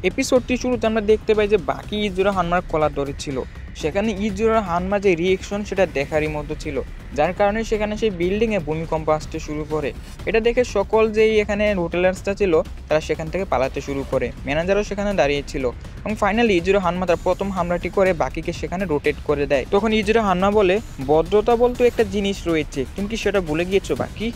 এপিসোডটি শুরুতে আমরা দেখতে পাই যে বাকি ইজুরা হানমার কলার ধরেছিল। সেখানে ইজুরা হানমা যে রিয়েকশন সেটা দেখারই মতো ছিল, যার কারণে সেখানে সেই বিল্ডিংয়ে ভূমিকম্প আসতে শুরু করে। এটা দেখে সকল যেই এখানে হোটেলার্সটা ছিল তারা সেখান থেকে পালাতে শুরু করে, ম্যানেজারও সেখানে দাঁড়িয়েছিল। এবং ফাইনালি ইজুরা হানমা তার প্রথম হামলাটি করে বাকিকে সেখানে রোটেট করে দেয়। তখন ইজুরা হানমা বলে, ভদ্রতা বলতে একটা জিনিস রয়েছে, তুমি কি সেটা ভুলে গিয়েছো বাকি?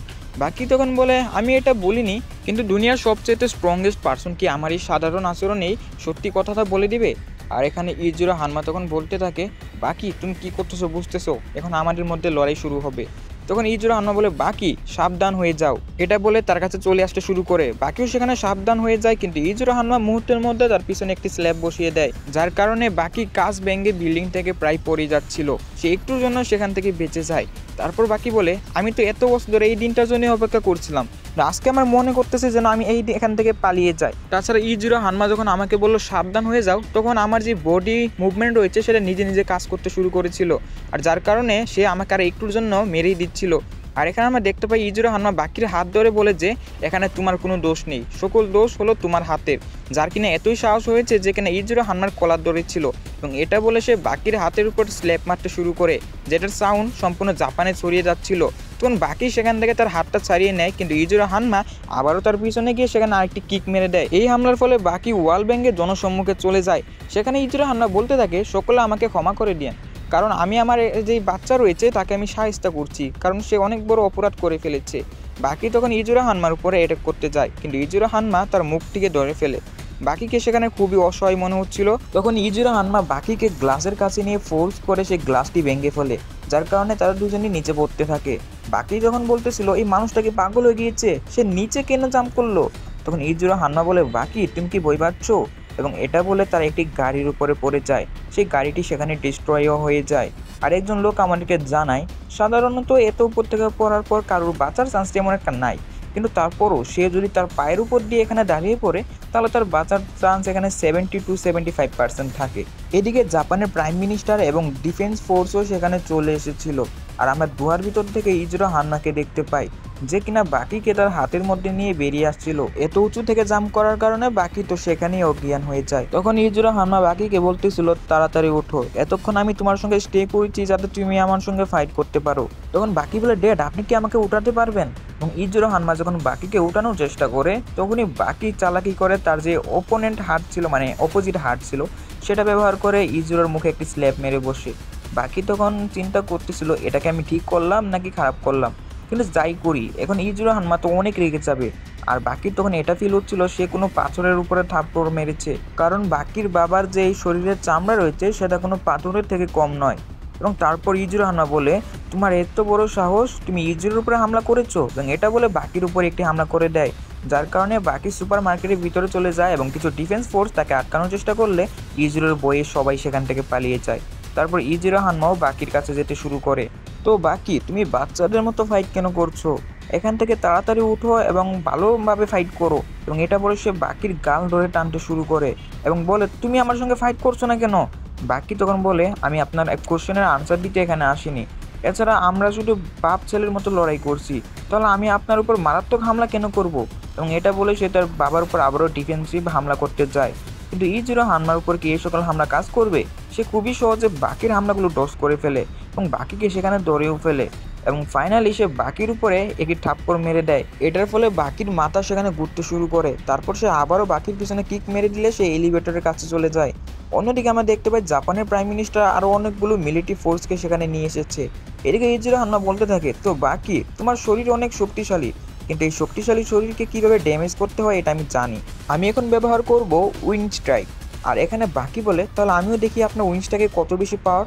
বাকি তখন বলে, আমি এটা বলিনি, কিন্তু দুনিয়ার সবচেয়ে স্ট্রংগেস্ট পার্সন কি আমার এই সাধারণ আচরণেই সত্যি কথাটা বলে দিবে? আর এখানে ইজুরা হানমা তখন বলতে থাকে, বাকি তুমি কি করতেছো বুঝতেছো, এখন আমাদের মধ্যে লড়াই শুরু হবে। তখন ইজুরা হানমা বলে, বাকি সাবধান হয়ে যাও, এটা বলে তার কাছে চলে আসতে শুরু করে। বাকিও সেখানে সাবধান হয়ে যায়, কিন্তু ইজুরা হানমা মুহূর্তের মধ্যে তার পিছনে একটি স্ল্যাব বসিয়ে দেয়, যার কারণে বাকি কাঁচ ভেঙে বিল্ডিং থেকে প্রায় পড়ে যাচ্ছিল। সে একটুর জন্য সেখান থেকে বেঁচে যায়। তারপর বাকি বলে, আমি তো এত বছর ধরে এই দিনটার জন্য অপেক্ষা করছিলাম, আজকে আমার মনে করতেছে যেন আমি এখান থেকে পালিয়ে যাই। তাছাড়া ইজুরা হানমা যখন আমাকে বললো সাবধান হয়ে যাও, তখন আমার যে বডি মুভমেন্ট রয়েছে সেটা নিজে নিজে কাজ করতে শুরু করেছিল, আর যার কারণে সে আমাকে আর একটুর জন্য মেরেই দিচ্ছিল। আর এখানে আমরা দেখতে পাই ইজুরা হানমা বাকির হাত ধরে বলে যে এখানে তোমার কোনো দোষ নেই, সকল দোষ হলো তোমার হাতের, যার কিনা এতই সাহস হয়েছে যে কিনা ইজুরা হানমার কলার ধরেছিল। এবং এটা বলে সে বাকির হাতের উপর স্ল্যাপ মারতে শুরু করে, যেটার সাউন্ড সম্পূর্ণ জাপানে ছড়িয়ে যাচ্ছিল। তখন বাকি সেখান থেকে তার হাতটা ছাড়িয়ে নেয়, কিন্তু ইজুরা হানমা আবারও তার পিছনে গিয়ে সেখানে আরেকটি কিক মেরে দেয়। এই হামলার ফলে বাকি ওয়াল ভেঙে জনসম্মুখে চলে যায়। সেখানে ইজুরা হানমা বলতে থাকে, সকলে আমাকে ক্ষমা করে দিন, কারণ আমি আমার যেই বাচ্চা রয়েছে তাকে আমি সাহায্য করছি, কারণ সে অনেক বড় অপরাধ করে ফেলেছে। বাকি তখন ইজুরা হানমার উপরে অ্যাটাক করতে যায়, কিন্তু ইজুরা হানমা তার মুখটিকে ধরে ফেলে। বাকিকে সেখানে খুবই অসহায় মনে হচ্ছিল। তখন ইজুরা হানমা বাকিকে গ্লাসের কাছে নিয়ে ফোর্স করে সেই গ্লাসটি ভেঙে ফেলে, যার কারণে তারা দুজনই নিচে পড়তে থাকে। বাকি যখন বলতেছিল এই মানুষটাকে পাগল হয়ে গিয়েছে, সে নিচে কেন জাম্প করলো, তখন ইজুরা হানমা বলে, বাকি তুমি কি ভয় পাচ্ছ? এবং এটা বলে তারা একটি গাড়ির উপরে পড়ে যায়। সেই গাড়িটি সেখানে ডিস্ট্রয়ও হয়ে যায়। আর একজন লোক আমাদেরকে জানায়, সাধারণত এত উপর থেকে পড়ার পর কারোর বাঁচার চান্স তেমন একটা নাই, কিন্তু তারপরও সে যদি তার পায়ের উপর দিয়ে এখানে দাঁড়িয়ে পড়ে, তাহলে তার বাঁচার চান্স এখানে 70-75% থাকে। এদিকে জাপানের প্রাইম মিনিস্টার এবং ডিফেন্স ফোর্সও সেখানে চলে এসেছিল। আর আমরা গুহার ভিতর থেকে ইজুরা হানমাকে দেখতে পাই, যে কিনা বাকিকে তার হাতের মধ্যে নিয়ে বেরিয়ে আসছিল। এত উঁচু থেকে জাম্প করার কারণে বাকি তো সেখানেই অজ্ঞান হয়ে যায়। তখন ইজুরা হানমা বাকিকে বলতেছিল, তাড়াতাড়ি ওঠো, এতক্ষণ আমি তোমার সঙ্গে স্টে করেছি যাতে তুমি আমার সঙ্গে ফাইট করতে পারো। তখন বাকি বলে, ড্যাড আপনি কি আমাকে উঠাতে পারবেন? এবং ইজুরা হানমা যখন বাকিকে উঠানোর চেষ্টা করে, তখনই বাকি চালাকি করে তার যে অপোনেন্ট হাত ছিল, মানে অপোজিট হাত ছিল, সেটা ব্যবহার করে ইজুরার মুখে একটি স্ল্যাপ মেরে বসে। বাকি তখন চিন্তা করতেছিল, এটাকে আমি ঠিক করলাম নাকি খারাপ করলাম, কিন্তু যাই করি এখন ইজুরা হানমা তো অনেক রেগে যাবে। আর বাকির তখন এটা ফিল হচ্ছিল সে কোনো পাথরের উপরে থাপ্পড় মেরেছে, কারণ বাকির বাবার যে এই শরীরের চামড়া রয়েছে সেটা কোনো পাথরের থেকে কম নয়। এবং তারপর ইজুরা হানমা বলে, তোমার এত বড় সাহস, তুমি ইজুরের উপরে হামলা করেছো? এবং এটা বলে বাকির উপর একটি হামলা করে দেয়, যার কারণে বাকি সুপার মার্কেটের ভিতরে চলে যায় এবং কিছু ডিফেন্স ফোর্স তাকে আটকানোর চেষ্টা করলে ইজুরের বয়ে সবাই সেখান থেকে পালিয়ে যায়। তারপর ইজুরা হানমাও বাকির কাছে যেতে শুরু করে। তো বাকি তুমি বাচ্চাদের মতো ফাইট কেন করছো? এখান থেকে তাড়াতাড়ি উঠো এবং ভালোভাবে ফাইট করো। এবং এটা বলে সে বাকির গাল ধরে টানতে শুরু করে এবং বলে, তুমি আমার সঙ্গে ফাইট করছো না কেন? বাকি তখন বলে, আমি আপনার এক কোশ্চেনের আনসার দিতে এখানে আসিনি, এছাড়া আমরা শুধু বাপ ছেলের মতো লড়াই করছি, তাহলে আমি আপনার উপর মারাত্মক হামলা কেন করব? এবং এটা বলে সে তার বাবার উপর আবারও ডিফেন্সিভ হামলা করতে যায়। কিন্তু ইজুরা হানমার উপর কি এই সকল হামলা কাজ করবে? সে খুবই সহজে বাকির হামলাগুলো ডস করে ফেলে এবং বাকিকে সেখানে ধরেও ফেলে এবং ফাইনালি সে বাকির উপরে একটি থাপ্পড় মেরে দেয়। এটার ফলে বাকির মাথা সেখানে ঘুরতে শুরু করে। তারপর সে আবারও বাকির পিছনে কিক মেরে দিলে সে এলিভেটরের কাছে চলে যায়। অন্যদিকে আমরা দেখতে পাই জাপানের প্রাইম মিনিস্টার আরও অনেকগুলো মিলিটারি ফোর্সকে সেখানে নিয়ে এসেছে। এদিকে ইজুরা হানমা বলতে থাকে, তো বাকি তোমার শরীর অনেক শক্তিশালী, কিন্তু এই শক্তিশালী শরীরকে কীভাবে ড্যামেজ করতে হয় এটা আমি জানি, আমি এখন ব্যবহার করব উইন্ড স্ট্রাইক। আর এখানে বাকি বলে, তাহলে আমিও দেখি আপনার উইন্ড স্ট্রাইকে কত বেশি পাওয়ার।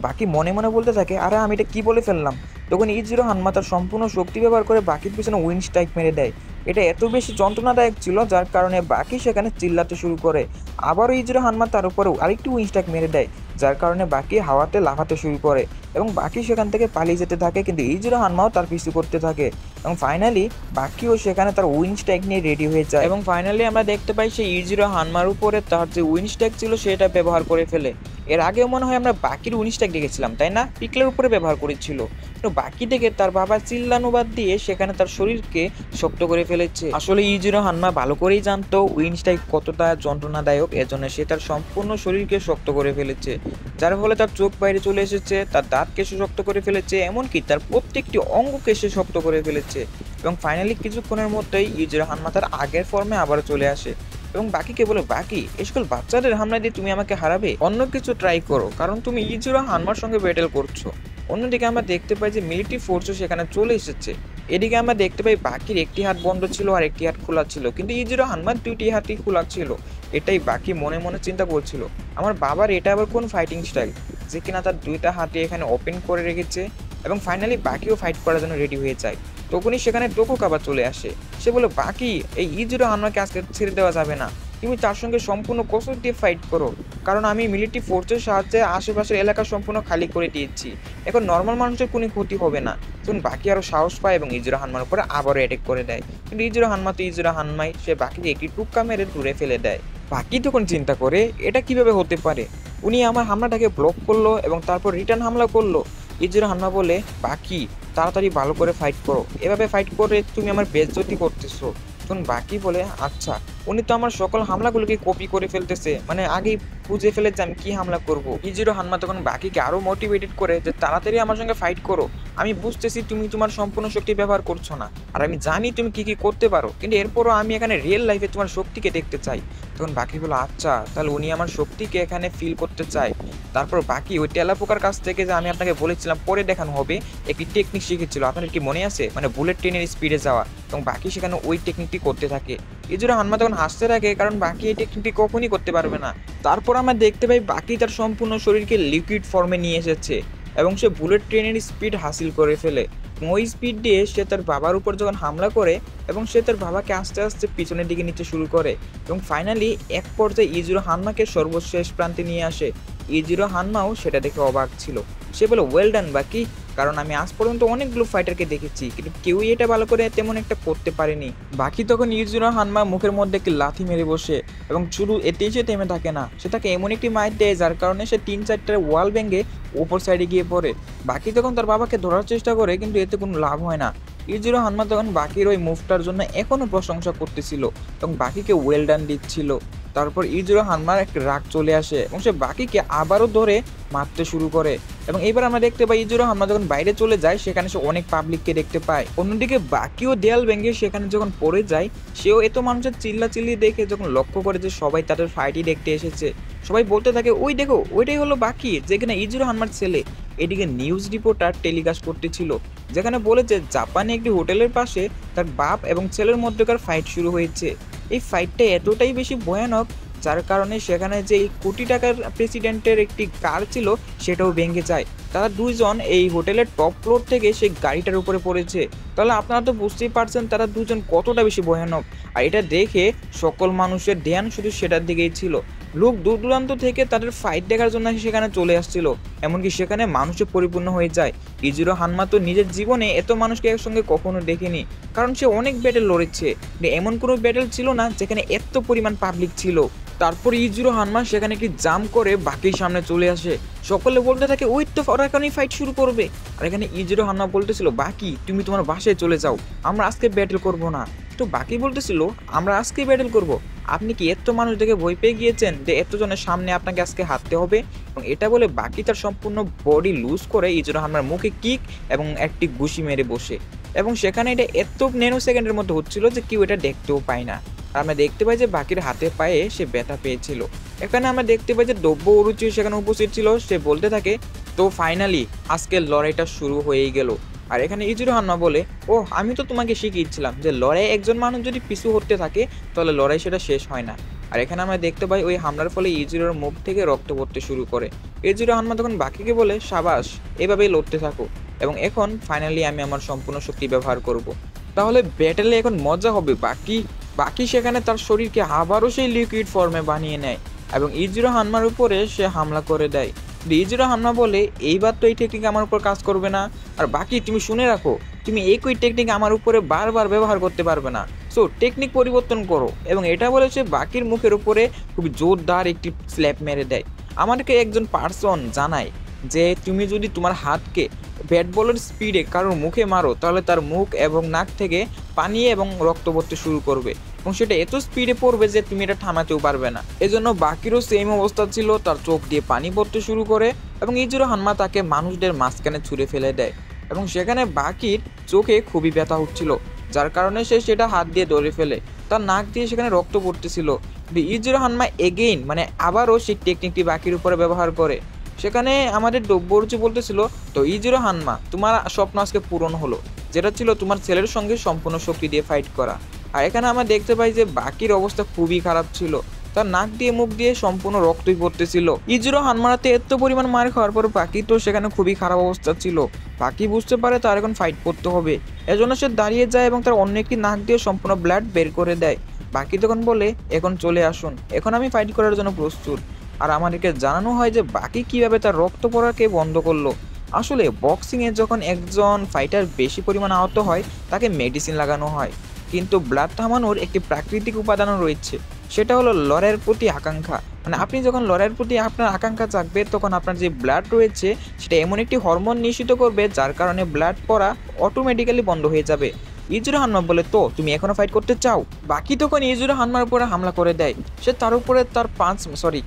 বাকি মনে মনে বলতে থাকে, আরে আমি এটা কী বলে ফেললাম। তখন ইজুরা হানমা তার সম্পূর্ণ শক্তি ব্যবহার করে বাকির পিছনে উইন্ড স্ট্রাইক মেরে দেয়। এটা এত বেশি যন্ত্রণাদায়ক ছিল যার কারণে বাকি সেখানে চিল্লাতে শুরু করে। আবারও ইজুরা হানমা তার উপরেও আরেকটি উইন্ড স্ট্রাইক মেরে দেয়, যার কারণে বাকি হাওয়াতে লাফাতে শুরু করে এবং বাকি সেখান থেকে পালিয়ে যেতে থাকে, কিন্তু ইজুরা হানমাও তার পিছু করতে থাকে। এবং ফাইনালি বাকিও সেখানে তার উইন স্ট্যাক নিয়ে রেডি হয়ে যায় এবং ফাইনালি আমরা দেখতে পাই সেই ইজিরো হানমার উপরে তার যে উইন স্ট্যাক ছিল সেটা ব্যবহার করে ফেলে। এর আগেও মনে হয় আমরা বাকির উইন স্ট্যাক দেখেছিলাম, তাই না? পিকলের উপরে ব্যবহার করেছিল। তো বাকি দেখে তার বাবা চিল্লানো বাদ দিয়ে সেখানে তার শরীরকে শক্ত করে ফেলেছে। আসলে ইজিরো হানমা ভালো করেই জানতো উইন স্ট্রাইক কতটা যন্ত্রণাদায়ক, এজন্য সে তার সম্পূর্ণ শরীরকে শক্ত করে ফেলেছে, যার ফলে তার চোখ বাইরে চলে এসেছে, তার দাঁতকে সে শক্ত করে ফেলেছে, এমনকি তার প্রত্যেকটি অঙ্গকে সে শক্ত করে ফেলেছে। এবং ফাইনালি কিছুক্ষণের মধ্যেই ইজিরো হানমা তার আগের ফর্মে আবারও চলে আসে এবং বাকিকে বলে, বাকি এই সকল বাচ্চাদের হামলা দিয়ে তুমি আমাকে হারাবে, অন্য কিছু ট্রাই করো, কারণ তুমি ইজিরো হানমার সঙ্গে ব্যাটেল করছো। অন্যদিকে আমরা দেখতে পাই যে মিলিটারি ফোর্সও সেখানে চলে এসেছে। এদিকে আমরা দেখতে পাই বাকির একটি হাত বন্ধ ছিল আর একটি হাত খোলা ছিল, কিন্তু ইজিরো হানমার দুইটি হাতই খোলা ছিল। এটাই বাকি মনে মনে চিন্তা করছিল, আমার বাবার এটা আবার কোন ফাইটিং স্টাইল যে কিনা তার দুইটা হাতে এখানে ওপেন করে রেখেছে। এবং ফাইনালি বাকিও ফাইট করার জন্য রেডি হয়ে যায়। তখনই সেখানে টোকুক আবার চলে আসে। সে বলে, বাকি এই ইজিরো হানমাকে আজকে ছেড়ে দেওয়া যাবে না, তুমি তার সঙ্গে সম্পূর্ণ কসর দিয়ে ফাইট করো, কারণ আমি মিলিটারি ফোর্সের সাহায্যে আশেপাশের এলাকা সম্পূর্ণ খালি করে দিয়েছি, এখন নর্মাল মানুষের কোনো ক্ষতি হবে না। তখন বাকি আরও সাহস পায় এবং ইজিরো হানমার উপরে আবারও অ্যাটাক করে দেয়। কিন্তু ইজিরো হানমা তো ইজিরো হানমাই, সে বাকিকে একটি টুক্কা মেরে দূরে ফেলে দেয়। বাকি তখন চিন্তা করে এটা কিভাবে হতে পারে, উনি আমার হামলাটাকে ব্লক করলো এবং তারপর রিটার্ন হামলা করলো। ইজিরো হানমা বলে, বাকি তাড়াতাড়ি ভালো করে ফাইট করো, এভাবে ফাইট করে তুমি আমার বেইজ্জতি করতেছো। তখন বাকি বলে, আচ্ছা উনি তো আমার সকল হামলাগুলোকে কপি করে ফেলতেছে, মানে আগেই বুঝে ফেলেছে আমি কি হামলা করব। ইজিরো হানমা তখন বাকিকে আরো মোটিভেটেড করে যে তাড়াতাড়ি আমার সঙ্গে ফাইট করো, আমি বুঝতেছি তুমি তোমার সম্পূর্ণ শক্তি ব্যবহার করছো না, আর আমি জানি তুমি কি কি করতে পারো, কিন্তু এরপরও আমি এখানে রিয়েল লাইফে তোমার শক্তিকে দেখতে চাই। তখন বাকি বলো, আচ্ছা তাহলে উনি আমার শক্তিকে এখানে ফিল করতে চায়। তারপর বাকি ওই টেলাপোকার কাছ থেকে যে আমি আপনাকে বলেছিলাম পরে দেখানো হবে একটি টেকনিক শিখেছিল, আপনাদের কি মনে আছে, মানে বুলেট ট্রেনের স্পিডে যাওয়া, এবং বাকি সেখানে ওই টেকনিকটি করতে থাকে। ইজিরো হানমা তখন হাসতে থাকে, কারণ বাকি এই টেকনিকটি কখনই করতে পারবে না। তারপর আমরা দেখতে পাই বাকি তার সম্পূর্ণ শরীরকে লিকুইড ফর্মে নিয়ে এসেছে এবং সে বুলেট ট্রেনের স্পিড হাসিল করে ফেলে। ওই স্পিড দিয়ে সে তার বাবার উপর যখন হামলা করে এবং সে তার বাবাকে আস্তে আস্তে পিছনের দিকে নিতে শুরু করে এবং ফাইনালি এক পর্যায়ে ইজিরো হানমাকে সর্বশেষ প্রান্তে নিয়ে আসে। ইজিরো হানমাও সেটা দেখে অবাক ছিল। সে বলে, ওয়েল ডান বাকি, কারণ আমি আজ পর্যন্ত অনেকগুলো ফাইটারকে দেখেছি কিন্তু কেউই এটা ভালো করে তেমন একটা করতে পারেনি। বাকি তখন ইজিরো হানমা মুখের মধ্যে একটি লাথি মেরে বসে এবং শুধু এতেই সে থেমে থাকে না, সে তাকে এমন একটি মাইট দেয় যার কারণে সে 3-4টা ওয়াল ভেঙে ওপর সাইডে গিয়ে পড়ে। বাকি তখন তার বাবাকে ধরার চেষ্টা করে কিন্তু এতে কোনো লাভ হয় না। ইজিরো হানমা তখন বাকির ওই মুভটার জন্য এখনও প্রশংসা করতেছিল এবং বাকিকে ওয়েল ডান দিচ্ছিল। তারপর ইজিরো হানমার একটা রাগ চলে আসে এবং সে বাকিকে আবারও ধরে মারতে শুরু করে এবং এবার আমরা দেখতে পাই ইজিরো হানমা যখন বাইরে চলে যায় সেখানে সে অনেক পাবলিককে দেখতে পায়। অন্যদিকে বাকিও দেয়াল ভেঙে সেখানে যখন পড়ে যায়, সেও এত মানুষের চিল্লাচিল্লি দেখে যখন লক্ষ্য করে যে সবাই তাদের ফাইটই দেখতে এসেছে, সবাই বলতে থাকে, ওই দেখো ওইটাই হলো বাকি, যেখানে ইজিরো হানমার ছেলে। এদিকে নিউজ রিপোর্টার টেলিকাস্ট করতেছিল যেখানে বলেছে জাপানে একটি হোটেলের পাশে তার বাপ এবং ছেলের মধ্যকার ফাইট শুরু হয়েছে। এই ফাইটটা এতটাই বেশি ভয়ানক যার কারণে সেখানে যে কোটি টাকার প্রেসিডেন্টের একটি কার ছিল সেটাও ভেঙে যায়। তারা দুইজন এই হোটেলের টপ ফ্লোর থেকে সেই গাড়িটার উপরে পড়েছে। তাহলে আপনারা তো বুঝতেই পারছেন তারা দুজন কতটা বেশি ভয়ানক। আর এটা দেখে সকল মানুষের ধ্যান শুধু সেটার দিকেই ছিল। লোক দূর দূরান্ত থেকে তাদের ফাইট দেখার জন্য সেখানে চলে আসছিল, এমনকি সেখানে মানুষে পরিপূর্ণ হয়ে যায়। ইজিরো হানমা তো নিজের জীবনে এত মানুষকে একসঙ্গে কখনো দেখেনি, কারণ সে অনেক ব্যাটেল লড়েছে, এমন কোনো ব্যাটেল ছিল না যেখানে এত পরিমাণ পাবলিক ছিল। তারপর ইজিরো হানমা সেখানে একটি জাম করে বাকির সামনে চলে আসে। সকলে বলতে থাকে, ওই তো ওরা এখানেই ফাইট শুরু করবে। আর এখানে ইজিরো হানমা বলতেছিল, বাকি তুমি তোমার বাসায় চলে যাও, আমরা আজকে ব্যাটেল করব না। তো বাকি বলতেছিল, আমরা আজকে ব্যাটেল করব? আপনি কি এত মানুষ দেখে ভয় পেয়ে গিয়েছেন যে এতজনের সামনে আপনাকে আজকে হারতে হবে? এবং এটা বলে বাকি তার সম্পূর্ণ বডি লুজ করে ইজিরো হানমার মুখে কিক এবং একটি ঘুষি মেরে বসে, এবং সেখানে এটা এত ন্যানো সেকেন্ডের মধ্যে হচ্ছিল যে কেউ এটা দেখতেও পায় না। আর আমরা দেখতে পাই যে বাকির হাতে পায়ে সে ব্যথা পেয়েছিল। এখানে আমরা দেখতে পাই যে দ্রব্য অরুচি সেখানে উপস্থিত ছিল। সে বলতে থাকে, তো ফাইনালি আজকের লড়াইটা শুরু হয়েই গেল। আর এখানে ইজিরো হানমা বলে, ও আমি তো তোমাকে শিখিয়েছিলাম যে লড়াই একজন মানুষ যদি পিছু হতে থাকে তাহলে লড়াই সেটা শেষ হয় না। আর এখানে আমরা দেখতে পাই ওই হামলার ফলে ইজিরোর মুখ থেকে রক্ত পড়তে শুরু করে। ইজিরো হানমা তখন বাকিকে বলে, সাবাস, এভাবেই লড়তে থাকো, এবং এখন ফাইনালি আমি আমার সম্পূর্ণ শক্তি ব্যবহার করব। তাহলে ব্যাটেলে এখন মজা হবে। বাকি সেখানে তার শরীরকে আবারও সেই লিকুইড ফর্মে বানিয়ে নেয় এবং ইজিরো হানমার উপরে সে হামলা করে দেয়। ইজিরো হানমা বলে, এইবার তো এই টেকনিক আমার উপর কাজ করবে না। আর বাকি তুমি শুনে রাখো, তুমি একই টেকনিক আমার উপরে বারবার ব্যবহার করতে পারবে না। সো টেকনিক পরিবর্তন করো। এবং এটা বলে সে বাকির মুখের উপরে খুবই জোরদার একটি স্ল্যাপ মেরে দেয়। আমাদেরকে একজন পার্সন জানায় যে তুমি যদি তোমার হাতকে ব্যাট বলের স্পিডে কারোর মুখে মারো তাহলে তার মুখ এবং নাক থেকে পানি এবং রক্ত পড়তে শুরু করবে, এবং সেটা এত স্পিডে পড়বে যে তুমি এটা থামাতেও পারবে না। এজন্য বাকিরও সেম অবস্থা ছিল, তার চোখ দিয়ে পানি পড়তে শুরু করে এবং ইজিরো হানমা তাকে মানুষদের মাঝখানে ছুঁড়ে ফেলে দেয়। এবং সেখানে বাকির চোখে খুবই ব্যথা হচ্ছিল, যার কারণে সে সেটা হাত দিয়ে ধরে ফেলে। তার নাক দিয়ে সেখানে রক্ত পড়তেছিল। ইজিরো হানমা এগেইন মানে আবারও সেই টেকনিকটি বাকির উপরে ব্যবহার করে। সেখানে আমাদের ডব্বরুচি বলতেছিল, তো ইজিরো হানমা তোমার স্বপ্ন আজকে পূরণ হলো, যেটা ছিল তোমার ছেলের সঙ্গে সম্পূর্ণ শক্তি দিয়ে ফাইট করা। আর এখানে আমরা দেখতে পাই যে বাকির অবস্থা খুবই খারাপ ছিল, তার নাক দিয়ে মুখ দিয়ে সম্পূর্ণ রক্তই পড়তেছিল। ইজিরো হানমারাতে এত পরিমাণ মার খাওয়ার পর বাকি তো সেখানে খুবই খারাপ অবস্থা ছিল। বাকি বুঝতে পারে তার এখন ফাইট করতে হবে, এজন্য সে দাঁড়িয়ে যায় এবং তার অন্য একটি নাক দিয়ে সম্পূর্ণ ব্লাড বের করে দেয়। বাকি তখন বলে, এখন চলে আসুন, এখন আমি ফাইট করার জন্য প্রস্তুত। আর আমাদেরকে জানানো হয় যে বাকি কিভাবে তার রক্ত পড়াকে বন্ধ করলো। আসলে বক্সিংয়ে যখন একজন ফাইটার বেশি পরিমাণ আহত হয় তাকে মেডিসিন লাগানো হয়, কিন্তু ব্লাড থামানোর একটি প্রাকৃতিক উপাদানও রয়েছে, সেটা হলো লড়াইয়ের প্রতি আকাঙ্ক্ষা। মানে আপনি যখন লড়াইয়ের প্রতি আপনার আকাঙ্ক্ষা জাগবে তখন আপনার যে ব্লাড রয়েছে সেটা এমন একটি হরমোন নিঃসৃত করবে যার কারণে ব্লাড পড়া অটোমেটিক্যালি বন্ধ হয়ে যাবে। ইজিরো হানমা বলে, তো তুমি এখনো ফাইট করতে চাও? বাকি তখন ইজিরো হানমার উপরে হামলা করে দেয়। সে তার উপরে তার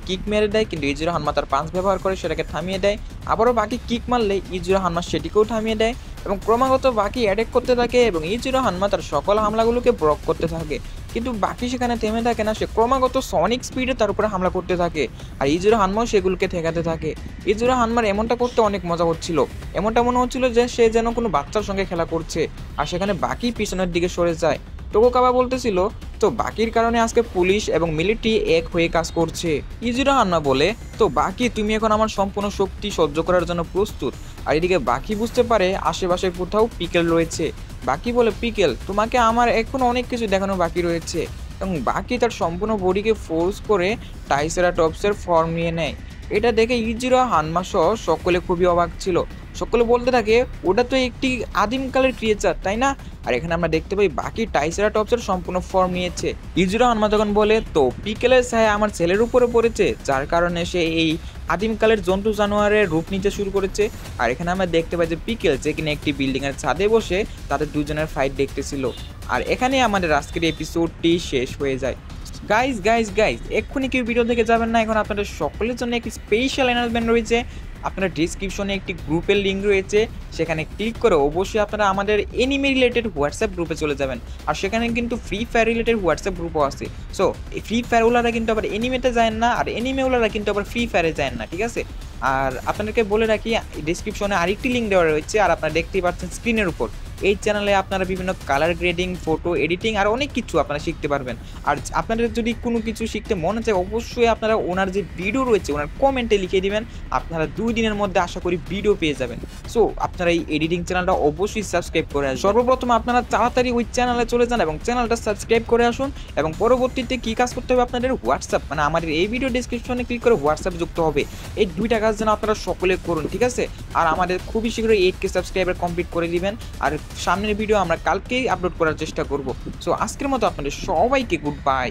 কিক মেরে দেয়, কিন্তু ইজিরো হানমা তার পাঞ্চ ব্যবহার করে সেটাকে থামিয়ে দেয়। আবারও বাকি কিক মারলে ইজিরো হানমা সেটিকেও থামিয়ে দেয় এবং ক্রমাগত বাকি অ্যাটাক করতে থাকে এবং ইজিরো হানমা তার সকল হামলাগুলোকে ব্লক করতে থাকে। কিন্তু বাকি সেখানে থেমে থাকে না, সে ক্রমাগত সনিক স্পিডে তার উপরে হামলা করতে থাকে আর ইজিরো হানমাও সেগুলোকে ঠেকাতে থাকে। ইজিরো হানমার এমনটা করতে অনেক মজা হচ্ছিল, এমনটা মনে হচ্ছিল যে সে যেন কোনো বাচ্চার সঙ্গে খেলা করছে। আর সেখানে বাকি পিছনের দিকে সরে যায়। টোকোকাওয়া বলতেছিল, তো বাকির কারণে আজকে পুলিশ এবং মিলিটারি এক হয়ে কাজ করছে। ইজিরো হানমা বলে, তো বাকি তুমি এখন আমার সম্পূর্ণ শক্তি সহ্য করার জন্য প্রস্তুত? আর এদিকে বাকি বুঝতে পারে আশেপাশে কোথাও পিকেল রয়েছে। বাকি বলে, পিকেল, তোমাকে আমার এখন অনেক কিছু দেখানো বাকি রয়েছে। এবং বাকি তার সম্পূর্ণ বডিকে ফোর্স করে ট্রাইসেরাটপসের ফর্ম নিয়ে নেয়। এটা দেখে ইজিরো হানমা সহ সকলে খুবই অবাক ছিল। সকলে বলতে থাকে, ওটা তো একটি আদিমকালের ক্রিয়েচার, তাই না? আর এখানে আমরা দেখতে পাই বাকি ট্রাইসেরাটপসের সম্পূর্ণ ফর্ম নিয়েছে। ইজিরো হানমা তখন বলে, তো পিকেলের ছায়া আমার ছেলের উপরে পড়েছে, যার কারণে সে এই আদিমকালের জন্তু জানোয়ারের রূপ নিতে শুরু করেছে। আর এখানে আমরা দেখতে পাই যে পিকেল যে কিনা একটি বিল্ডিংয়ের ছাদে বসে তাদের দুজনের ফাইট দেখতেছিল। আর এখানে আমাদের আজকের এপিসোডটি শেষ হয়ে যায়। গাইজ এক্ষুনি কেউ ভিডিও থেকে যাবেন না, এখন আপনাদের সকলের জন্য একটি স্পেশাল অ্যানাউন্সমেন্ট রয়েছে। আপনারা ডিসক্রিপশনে একটি গ্রুপের লিঙ্ক রয়েছে, সেখানে ক্লিক করে অবশ্যই আপনারা আমাদের এনিমে রিলেটেড হোয়াটসঅ্যাপ গ্রুপে চলে যাবেন। আর সেখানে কিন্তু ফ্রি ফায়ার রিলেটেড হোয়াটসঅ্যাপ গ্রুপও আছে। সো এই ফ্রি ফায়ার ওলারা কিন্তু আবার এনিমেতে যায় না, আর এনিমে ওলারা কিন্তু আবার ফ্রি ফায়ারে যায় না, ঠিক আছে? আর আপনাদেরকে বলে রাখি, ডিসক্রিপশনে আরেকটি লিঙ্ক দেওয়া রয়েছে, আর আপনারা দেখতেই পাচ্ছেন স্ক্রিনের উপর। এই চ্যানেলে আপনারা বিভিন্ন কালার গ্রেডিং, ফটো এডিটিং আর অনেক কিছু আপনারা শিখতে পারবেন। আর আপনাদের যদি কোনো কিছু শিখতে মনে চায় অবশ্যই আপনারা ওনার যে ভিডিও রয়েছে ওনার কমেন্টে লিখে দিবেন, আপনারা 2 দিনের মধ্যে আশা করি ভিডিও পেয়ে যাবেন। সো আপনারা এই এডিটিং চ্যানেলটা অবশ্যই সাবস্ক্রাইব করে আসুন। সর্বপ্রথম আপনারা তাড়াতাড়ি ওই চ্যানেলে চলে যান এবং চ্যানেলটা সাবস্ক্রাইব করে আসুন। এবং পরবর্তীতে কী কাজ করতে হবে, আপনাদের হোয়াটসঅ্যাপ মানে আমাদের এই ভিডিও ডিসক্রিপশনে ক্লিক করে হোয়াটসঅ্যাপ যুক্ত হবে। এই 2টা কাজ যেন আপনারা সকলে করুন, ঠিক আছে? আর আমাদের খুবই শীঘ্রই 8K সাবস্ক্রাইবার কমপ্লিট করে দিবেন। আর সামনের ভিডিও আমরা কালকেই আপলোড করার চেষ্টা করব। সো আজকের মতো আপনাদের সবাইকে গুড বাই।